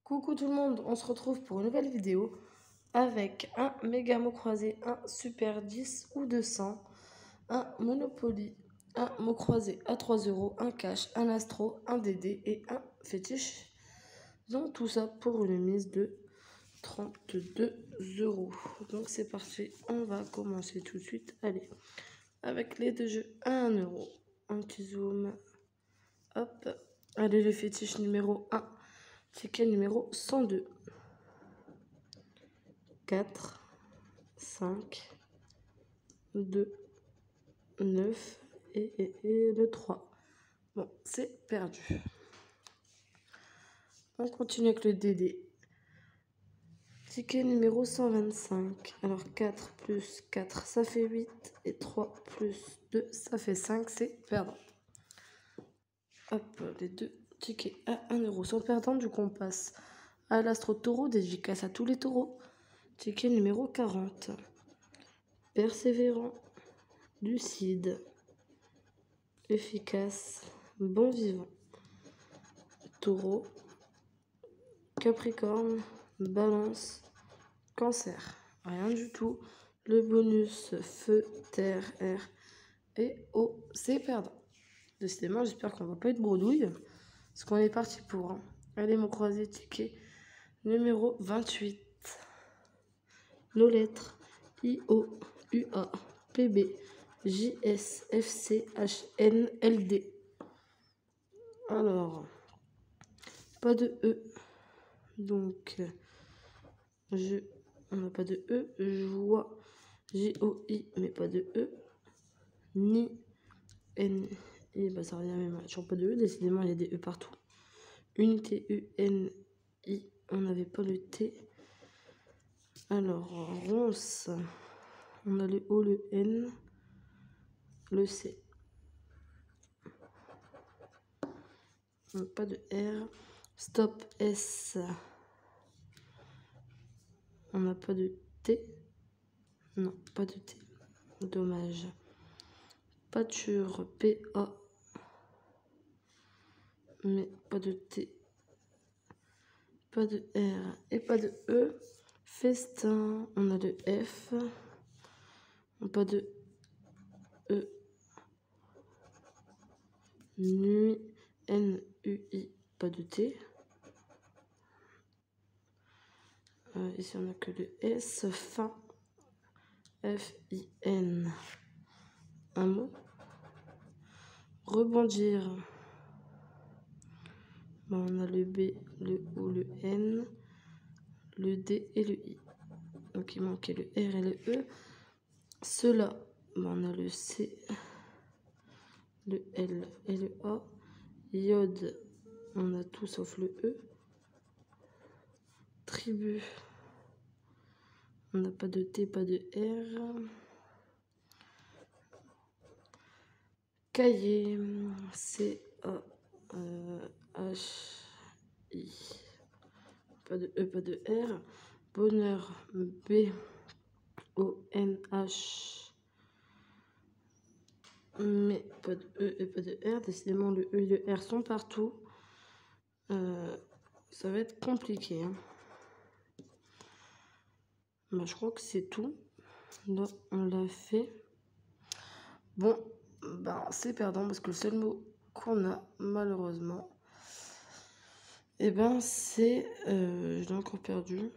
Coucou tout le monde, on se retrouve pour une nouvelle vidéo avec un méga mot croisé, un super 10 ou 200, un Monopoly, un mot croisé à 3 euros, un cash, un astro, un DD et un fétiche. Donc tout ça pour une mise de 32 euros. Donc c'est parti, on va commencer tout de suite. Allez, avec les deux jeux à 1 euro. Un petit zoom. Hop. Allez, le fétiche numéro 1. Ticket numéro 102. 4, 5, 2, 9 et le 3. Bon, c'est perdu. On continue avec le DD. Ticket numéro 125. Alors 4 plus 4, ça fait 8. Et 3 plus 2, ça fait 5. C'est perdant. Hop, les deux tickets à 1 euro sont perdants. Du coup, on passe à l'astro taureau. Dédicace à tous les taureaux. Ticket numéro 40. Persévérant. Lucide. Efficace. Bon vivant. Taureau. Capricorne. Balance. Cancer. Rien du tout. Le bonus feu, terre, air et eau, c'est perdant. Décidément, j'espère qu'on va pas être bredouille. Parce qu'on est parti pour. Hein. Allez, mon croisé ticket numéro 28. Nos lettres I-O, U-A, P-B, J-S, F-C, H-N, L-D. Alors, pas de E. Donc, on n'a pas de E. Joie, J-O-I, mais pas de E. Ni, N-I, bah ça revient même. Toujours pas de E. Décidément, il y a des E partout. Unité, U-N-I, on n'avait pas le T. Alors, ronce, on a le O, le N, le C. Pas de R. Stop, S. On n'a pas de T. Non, pas de T. Dommage. Pâture, P-A. Mais pas de T. Pas de R et pas de E. Festin, on a le F. Pas de E. Nuit, N-U-I, pas de T. Ici, on n'a que le S. Fin, F-I-N. Un mot. Rebondir. Ben, on a le B, le O, le N, le D et le I. Donc, il manquait le R et le E. Cela, ben, on a le C, le L et le A. Iode, on a tout sauf le E. Tribu, on n'a pas de T, pas de R. Cahier, C-A-H-I. Pas de E, pas de R. Bonheur, B-O-N-H. Mais pas de E et pas de R. Décidément, le E et le R sont partout. Ça va être compliqué. Hein. Bah, je crois que c'est tout. Là, on l'a fait. Bon, bah, c'est perdant parce que le seul mot qu'on a, malheureusement, et ben c'est... je l'ai encore perdu.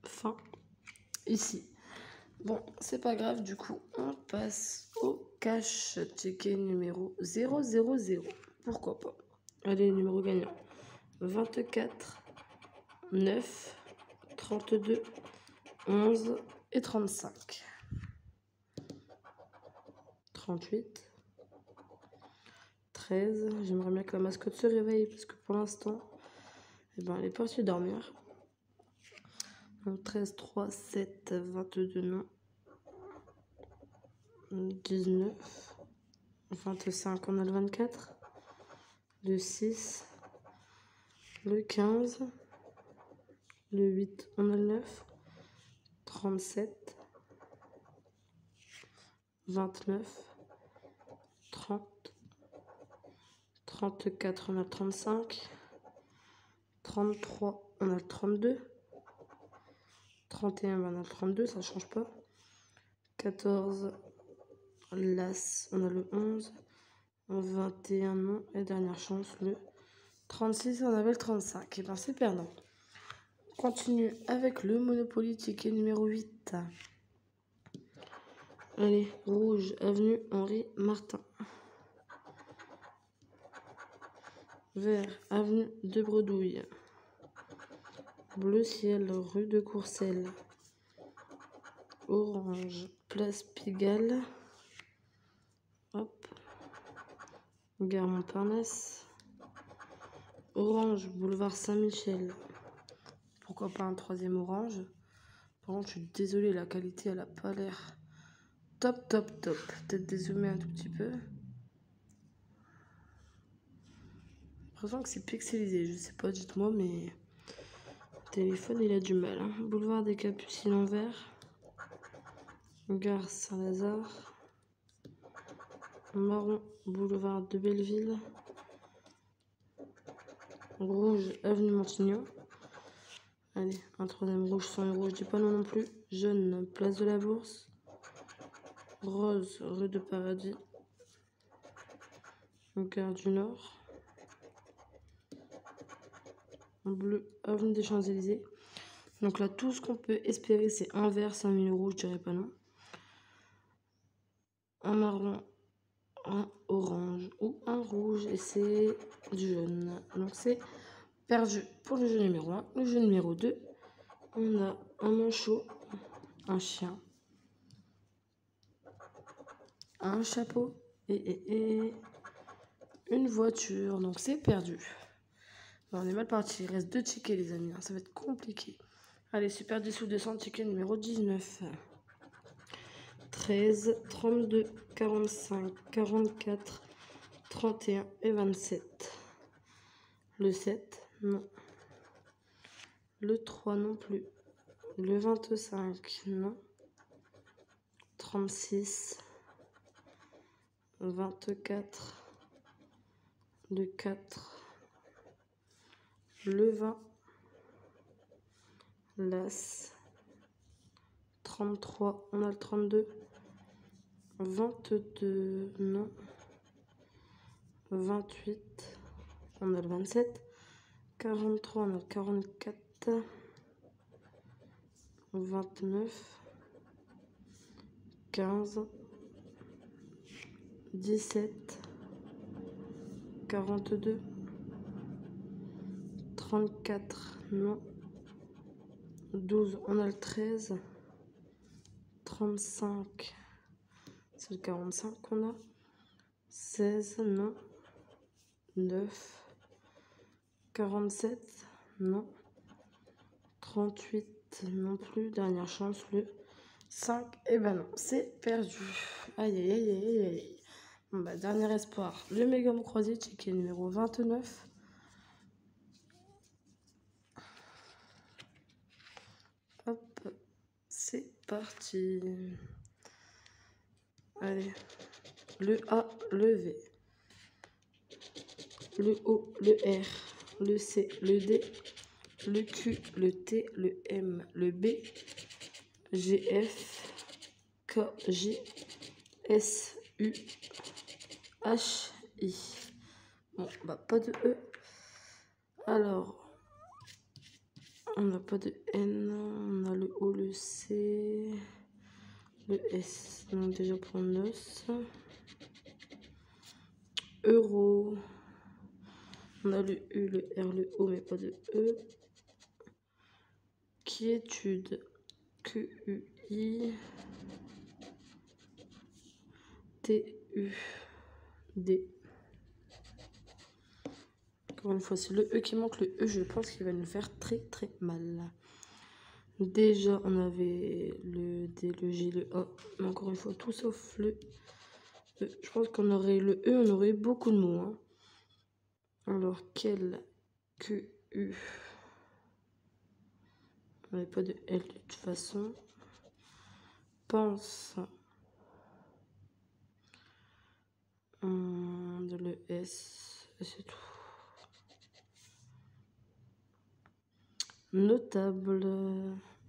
Fin. Ici. Bon, c'est pas grave, du coup, on passe au cash ticket numéro 000. Pourquoi pas? Allez, numéro gagnant. 24, 9, 32, 11 et 35. 38, 13. J'aimerais bien que la mascotte se réveille parce que pour l'instant, eh ben, elle est partie dormir. Donc 13, 3, 7, 22, non. 19, 25, on a le 24, le 6, le 15, le 8, on a le 9, 37, 29, 30, 34, on a le 35. 33, on a le 32. 31, on a le 32, ça change pas. 14, l'As, on a le 11. 21, non. Et dernière chance, le 36, on avait le 35. Et ben c'est perdant. On continue avec le Monopoly ticket numéro 8. Allez, rouge, avenue Henri Martin. Vert, avenue de Bredouille. Bleu ciel, rue de Courcelles. Orange, place Pigalle. Hop. Gare Montparnasse. Orange, boulevard Saint-Michel. Pourquoi pas un troisième orange? Par contre, je suis désolée, la qualité, elle a pas l'air top, top, top. Peut-être dézoomer un tout petit peu. J'ai l'impression que c'est pixelisé, je sais pas, dites-moi, mais le téléphone, il a du mal. Hein. Boulevard des Capucines en vert. Gare Saint-Lazare. Marron, boulevard de Belleville. Rouge, avenue Montignon. Allez, un troisième rouge sans le rouge, je dis pas non non plus. Jaune, place de la Bourse. Rose, rue de Paradis. Gare du Nord. Bleu, avenue des Champs-Élysées. Donc là, tout ce qu'on peut espérer, c'est un vert, 5000 euros, je dirais pas non. Un marron, un orange ou un rouge, et c'est du jaune. Donc c'est perdu pour le jeu numéro 1. Le jeu numéro 2, on a un manchot, un chien, un chapeau et une voiture. Donc c'est perdu. On est mal parti. Il reste 2 tickets, les amis. Ça va être compliqué. Allez, super 10 ou 200, ticket numéro 19. 13, 32, 45, 44, 31 et 27. Le 7, non. Le 3 non plus. Le 25, non. 36, 24, le 4, le 20, l'As, 33, on a le 32, 22, non. 28, on a le 27, 43, on a le 44, 29, 15, 17, 42, 34, non. 12, on a le 13, 35, c'est le 45 qu'on a, 16, non. 9, 47, non. 38, non plus. Dernière chance, le 5, et ben non, c'est perdu. Aïe, aïe, aïe, aïe, aïe. Bon, bah, dernier espoir, le méga mot croisé, ticket numéro 29. Hop, c'est parti. Allez, le A, le V, le O, le R, le C, le D, le Q, le T, le M, le B, G, F, K, J, S, U, H, I. Bon, bah pas de E. Alors, on n'a pas de N, on a le O, le C, le S. Donc déjà pour noce. Euro. On a le U, le R, le O, mais pas de E. Quiétude. Q, U, I. T, U, D. Encore une fois, c'est le E qui manque. Le E, je pense qu'il va nous faire très très mal. Déjà, on avait le D, le J, le A. Mais encore une fois, tout sauf le E. Je pense qu'on aurait le E, on aurait beaucoup de mots. Hein. Alors, quel Q, U. On n'avait pas de L de toute façon. Pense. De le S, Et c'est tout. Notable,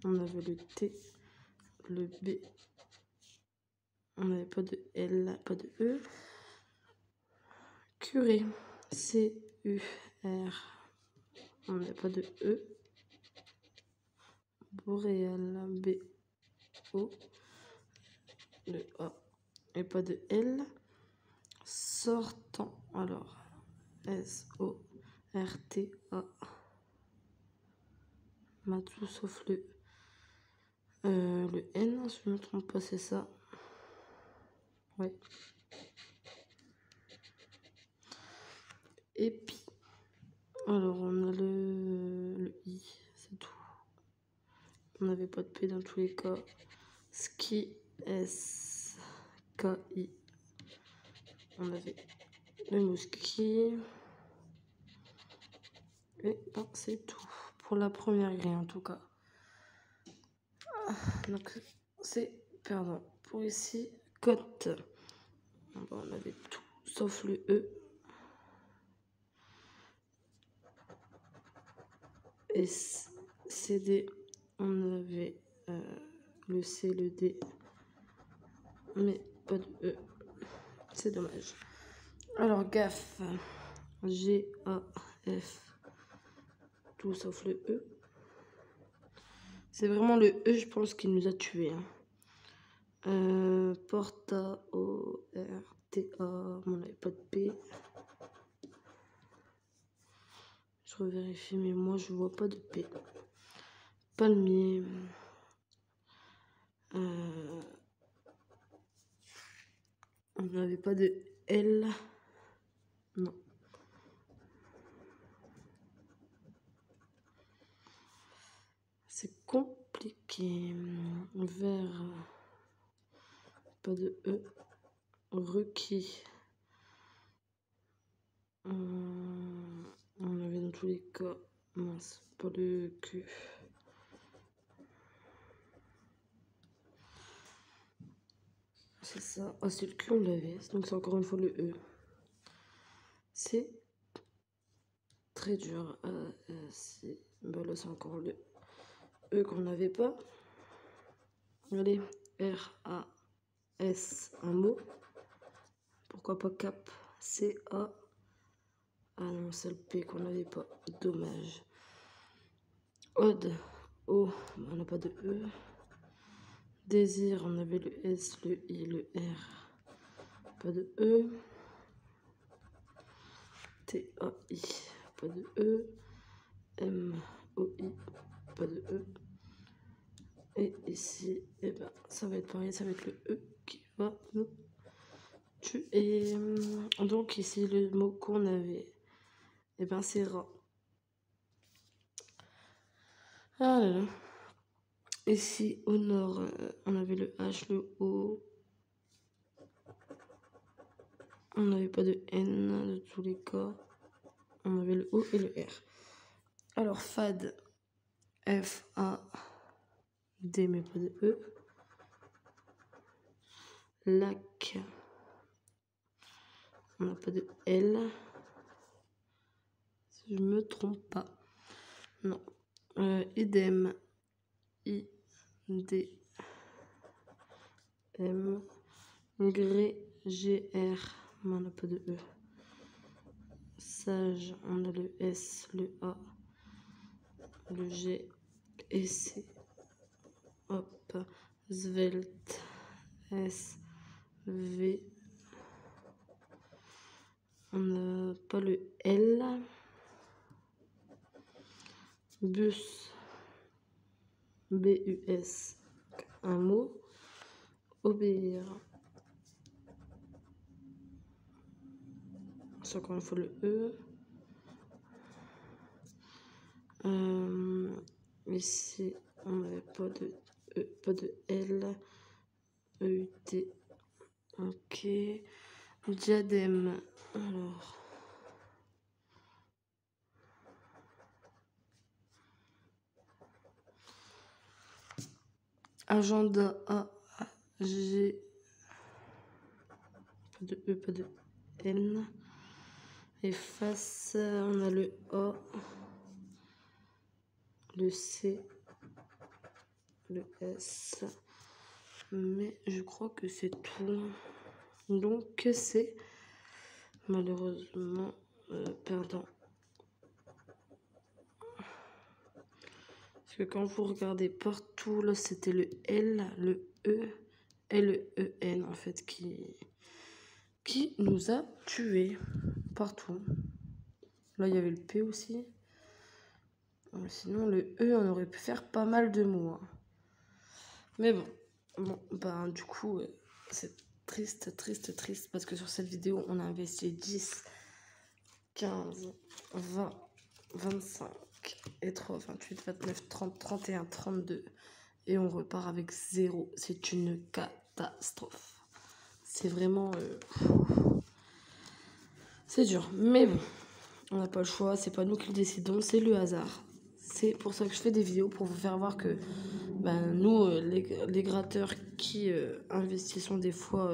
on avait le T, le B, on n'avait pas de L, pas de E. Curé, C-U-R, on n'avait pas de E. Boréal, B-O, le A, et pas de L. Sortant, alors, S-O-R-T-A, on a tout sauf le N, si je ne me trompe pas, c'est ça. Ouais. Et puis, alors on a le I, c'est tout. On n'avait pas de P dans tous les cas. Ski, S-K-I. On avait le mot ski. Et ben, c'est tout. Pour la première grille en tout cas. Donc c'est, pardon, pour ici, cote. On avait tout sauf le E. Et CD, on avait le C, le D, mais pas de E. C'est dommage. Alors, GAF, G-A-F, tout sauf le E. C'est vraiment le E, je pense, qui nous a tués. Porta, O-R-T-A, on n'avait pas de P. Je revérifie, mais moi, je vois pas de P. Palmier. On n'avait pas de L. Non. C'est compliqué. Vert. Pas de E. Requis. On avait dans tous les cas. Mince, pas le Q. C'est ça. Ah, c'est le Q, on l'avait. Donc c'est encore une fois le E. C'est très dur. Bah là, c'est encore le E qu'on n'avait pas. Allez, R-A-S, un mot. Pourquoi pas cap? C-A. Ah non, c'est le P qu'on n'avait pas. Dommage. Ode. O. On n'a pas de E. Désir. On avait le S, le I, le R. Pas de E. T-A-I. Pas de E. M-O-I. Pas de E. Et ici, eh ben, ça va être pareil, ça va être le E qui va nous tuer. Donc ici, le mot qu'on avait, eh ben, c'est rat. Ah là là. Ici, au nord, on avait le H, le O. On n'avait pas de N de tous les cas. On avait le O et le R. Alors, fad, F-A-D, mais pas de E. Lac, on n'a pas de L. Si je me trompe pas. Non. Idem, I-D-M. Gré, G-R, mais on n'a pas de E. Sage, on a le S, le A, le G et C. Hop, svelte, S, V. On n'a pas le L. Bus, B-U-S, un mot. Obéir. C'est encore une fois le E. Ici, on n'avait pas de E, pas de L. E-U-T. Ok. Diadème. Alors. Agenda A. G. Pas de E, pas de N. Et face, on a le A, le C, le S. Mais je crois que c'est tout. Donc c'est malheureusement, pardon. Parce que quand vous regardez partout, là c'était le L, le E et le EN en fait qui nous a tués partout. Là il y avait le P aussi. Sinon le E on aurait pu faire pas mal de mots. Hein. Mais bon, ben du coup c'est triste parce que sur cette vidéo on a investi 10, 15, 20, 25 et 3, 28, 29, 30, 31, 32 et on repart avec 0. C'est une catastrophe. C'est vraiment... c'est dur. Mais bon, on n'a pas le choix. C'est pas nous qui le décidons, c'est le hasard. C'est pour ça que je fais des vidéos pour vous faire voir que ben, nous, les gratteurs qui investissons des fois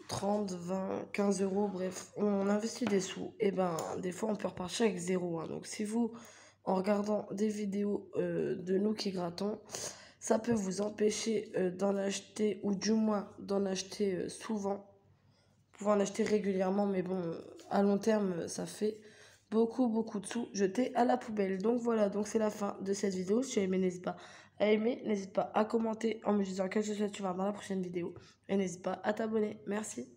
30, 20, 15 euros, bref, on investit des sous. Et ben, des fois, on peut repartir avec 0. Hein. Donc, si vous, en regardant des vidéos de nous qui grattons, ça peut vous empêcher d'en acheter, ou du moins d'en acheter souvent. Vous pouvez en acheter régulièrement, mais bon, à long terme, ça fait beaucoup de sous jetés à la poubelle. Donc voilà, donc c'est la fin de cette vidéo. Si tu as aimé, n'hésite pas à aimer, n'hésite pas à commenter en me disant quel que soit tu vas dans la prochaine vidéo. Et n'hésite pas à t'abonner. Merci.